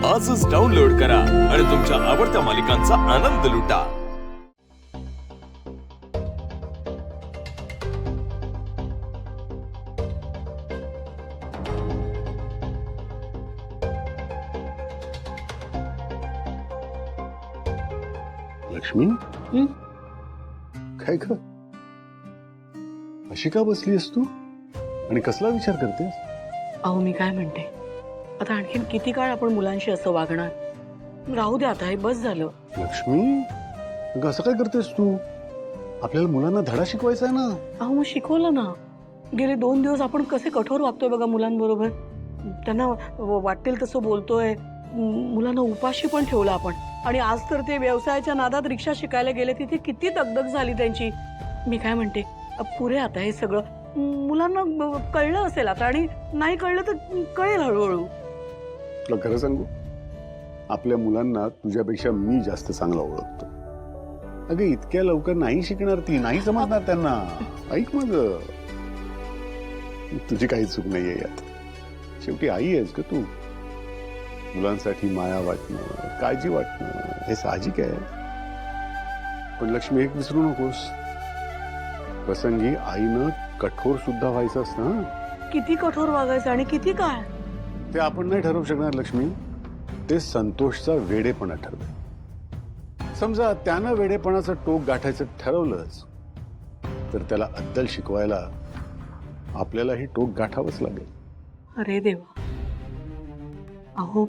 आजच डाउनलोड करा आणि तुमच्या आवडत्या मालिकांचा आनंद लुटा। लक्ष्मी काय ग अशी का बसलीस तू आणि कसला विचार करतेस? अहो मी काय म्हणते, आता आणखीन किती काळ आपण मुलांशी असं वागणार? राहू दे आता, हे बस झालं। लक्ष्मी अगं असं काय करतेस तू? आपल्याला मुलांना धडा शिकवायचा आहे ना। अहो मग शिकवलं ना। गेले 2 दिवस आपण कसे कठोर वागतोय बघा मुलांबरोबर। त्यांना वाटेल तसं बोलतोय, मुलांना उपाशी पण ठेवलं आपण। आणि आज तर ते व्यवसायाच्या नादात रिक्षा शिकायला गेले, तिथे किती दगदग झाली त्यांची। मी काय म्हणते, पुरे आता हे सगळं मुलांना कळलं असेल आता, आणि नाही कळलं तर कळेल हळूहळू। तुला खरं सांगू, आपल्या मुलांना तुझ्यापेक्षा मी जास्त चांगला ओळखतो। अगं इतक्या लवकर नाही शिकणार ती, नाही समजणार त्यांना। ऐक मग, तुझी काही चूक नाहीये यात। शेवटी आई आहेस ग तू। मुलांसाठी माया वाटणं, काळजी वाटणं हे साहजिक आहे। पण लक्ष्मी एक विसरू नकोस, प्रसंगी आईनं कठोर सुद्धा व्हायचं असतं। किती कठोर वागायचं आणि किती काय ते आपण नाही ठरवू शकणार लक्ष्मी, ते संतोषचा वेडेपणा ठरवेल। समजा त्यानं वेडेपणाचं टोक गाठायचं ठरवलंच तर त्याला अद्दल शिकवायला आपल्याला ही टोक गाठावंच लागेल। अरे देवा, अहो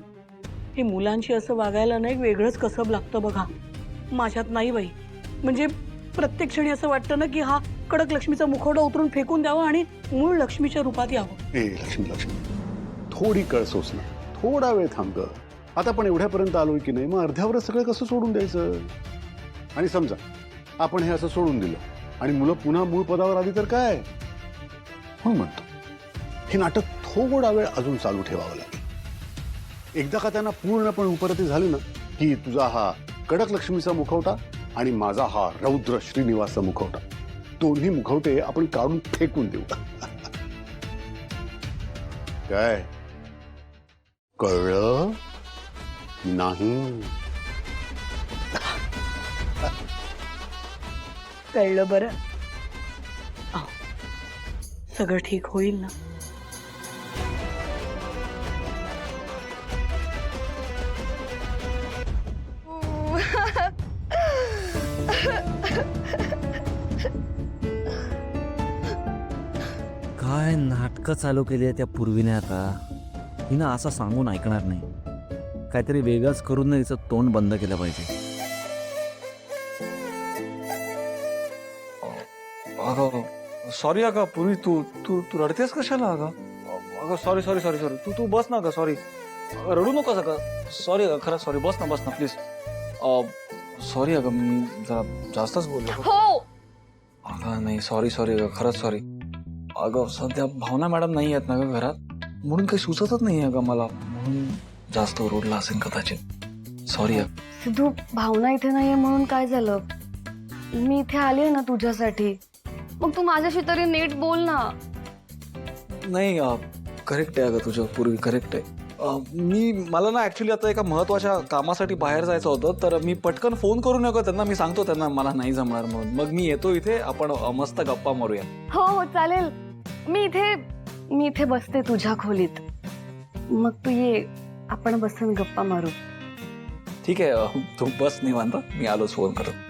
हे मुलांशी असं वागायला नाही वेगळंच कसब लागतं बघा। माझ्यात नाही बाई, म्हणजे प्रत्येक क्षणी असं वाटतं ना की हा कडक लक्ष्मीचा मुखवटा उतरून फेकून द्यावा आणि मूळ लक्ष्मीच्या रूपात यावं। ए लक्ष्मी लक्ष्मी, थोडी कळ सोच ना, थोडा वेळ थांब ग। आता पण एवढ्यापर्यंत आलोय की नाही, मग अर्ध्यावर सगळं कसं सोडून द्यायचं? आणि समजा आपण हे असं सोडून दिलं आणि मुलं पुन्हा मूळ पदावर आली तर काय? म्हणून म्हणतो हे नाटक थोडा वेळ अजून चालू ठेवावं लागेल। एकदा का त्यांना पूर्णपणे उपरती झाली ना की तुझा हा कडक लक्ष्मीचा मुखवटा आणि माझा हा रौद्र श्रीनिवासचा मुखवटा, दोन्ही मुखवटे आपण काढून फेकून देऊ। काय कळलं नाही? कळलं बरं। अहो, सगळं ठीक होईल ना? काय नाटकं चालू केली आहे त्या पूर्वीने। आता हिनं असं सांगून ऐकणार नाही, काहीतरी वेगळंच करून हिचं तोंड बंद केलं पाहिजे। अगं सॉरी अगं पूर्वी, तू तू तू रडतेस कशाला अगं? अगं सॉरी सॉरी सॉरी सॉरी, तू तू बस ना अगं, सॉरी। रडू नकोस अगं, सॉरी अगं, खरंच सॉरी, बस ना प्लीज। सॉरी अगं, मी जरा जास्तच बोललो। हो अगं नाही, सॉरी सॉरी अगं, खरंच सॉरी। अगं सध्या भावना मॅडम नाही आहेत ना गं घरात, म्हणून काही सुचतच नाही अगं मला, म्हणून जास्त ओरडला असेल कदाचित। सॉरी अगं। सिद्धू, भावना इथे नाहीये म्हणून काय झालं? मी इथे आले ना तुझ्यासाठी, मग तू माझ्याशी तरी नीट बोल ना। नाही करेक्ट आहे अगं तुझं पूर्वी, करेक्ट आहे। मला ना ऍक्च्युली आता एका महत्वाच्या कामासाठी बाहेर जायचं होतं, तर मी पटकन फोन करून येतो त्यांना, मी सांगतो त्यांना मला नाही जमणार म्हणून। मग मी येतो इथे, आपण मस्त गप्पा मारूया। हो हो चालेल, मी इथे बसते तुझ्या खोलीत, मग तू ये, आपण बसून गप्पा मारू। ठीक आहे, तू बस निवांत, मी आलोच फोन करत।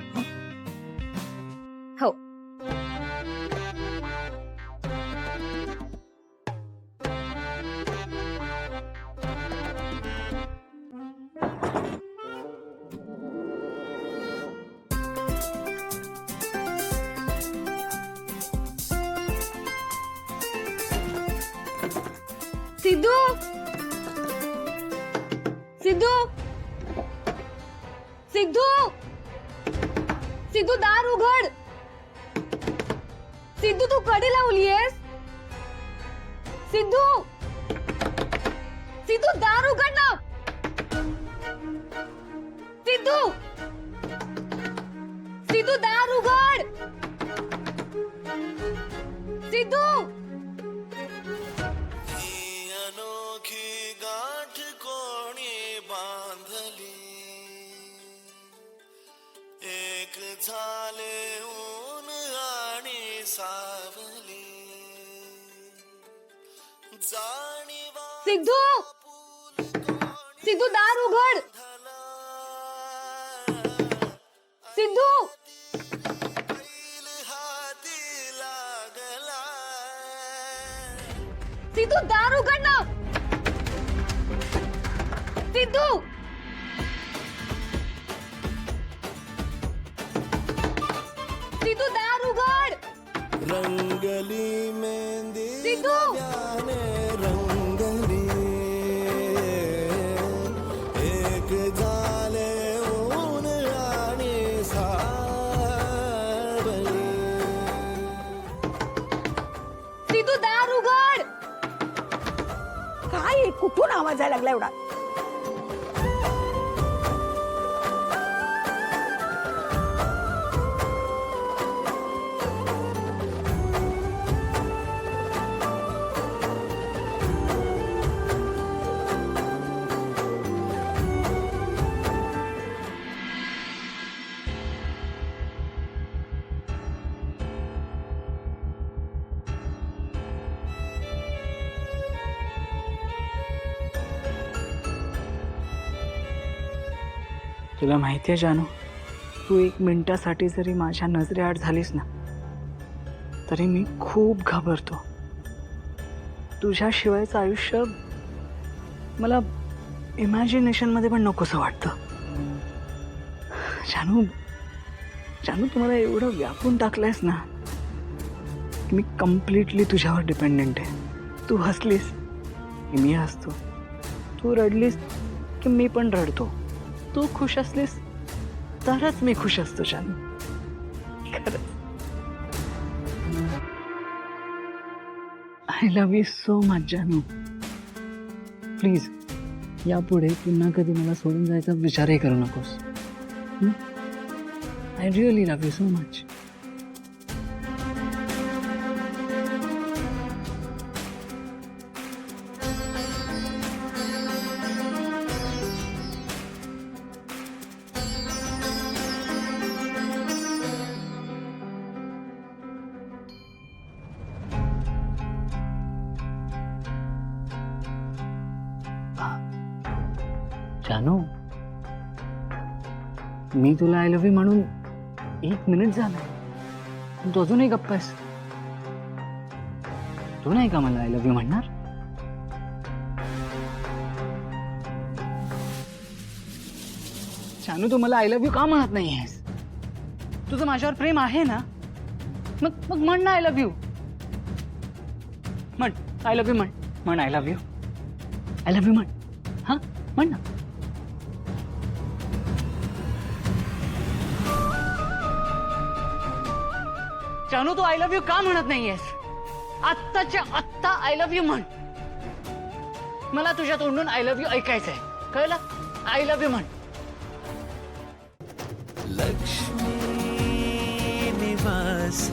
हो सिद्धू, सिद्धू, सिद्धू, सिद्धू दार उघड। सिद्धू तू कडी लावलीयस? सिद्धू, सिद्धू दार उघड ना। सिद्धू, सिद्धू दार उघड। सिद्धू, अनोखी गाठ कोणी झाले ऊन आणि सावली जाणीवा सिद्धू सिद्धू दार उघड सिद्धू हाती लागला सिद्धू दार उघड ना सिद्धू सिद्धू दार उघड रंगली मेहंदी सिद्धू त्याने रंगली एक झाले ऊन आणि सावली सिद्धू दार उघड काय आहे? कुठून आवाज यायला लागला एवढा? तुला माहितीये जानू, तू एक मिनिटासाठी जरी माझ्या नजरेआड झालीस ना तरी मी खूप घाबरतो. तुझ्याशिवायचं आयुष्य मला इमॅजिनेशन मध्ये पण नकोसं वाटतं. जानू जानू तुम्हाला एवढं व्यापून टाकलंयस ना की मी कम्प्लिटली तुझ्यावर डिपेंडेंट आहे. तू हसलीस की मी हसतो, तू रडलीस की मी पण रडतो, तू खुश असलीस तरच मी खुश असतो. जानू खरंच I love you so much जानू. प्लीज यापुढे पुन्हा कधी मला सोडून जायचा विचारही करू नकोस. I really love you so much. जानू मी तुला आय लव्ह यू म्हणून 1 मिनिट झालं, तू अजूनही गप्प आहेस. तू नाही का मला आय लव्ह यू म्हणणार? जानू तू मला आय लव्ह यू का म्हणत नाही आहेस? तुझं माझ्यावर प्रेम आहे ना, मग मग म्हण ना आय लव्ह यू. म्हण आय लव्ह यू, म्हण I love you, I love you म्हण. हा म्हण ना. जानू तू आय लव्ह यू का म्हणत नाहीयेस? आत्ताच्या आत्ता आय लव्ह यू म्हण. मला तुझ्या तोंडून आय लव्ह यू ऐकायचंय, कळलं? आय लव्ह यू म्हण. लक्ष्मी निवास